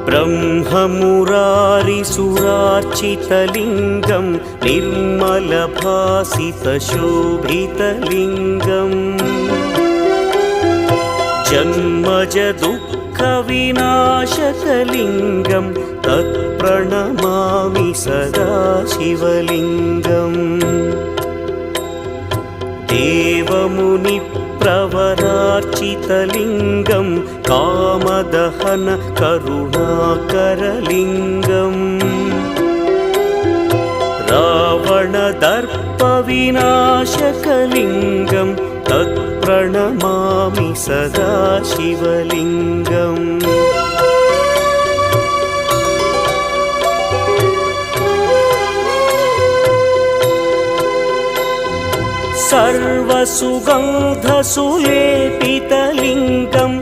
ब्रह्ममुरारिसुरार्चितलिङ्गं निर्मलभासितशोभितलिङ्गम् जन्मजदुःखविनाशकलिङ्गं तत्प्रणमामि सदा शिवलिङ्गम् देवमुनिप्रवरार्चितलिङ्गं कामदहन करुणाकरलिङ्गम् रावणदर्पविनाशकलिङ्गं तत्प्रणमामि सदा शिवलिङ्गम् सर्वसुगन्धसुलेपितलिङ्गं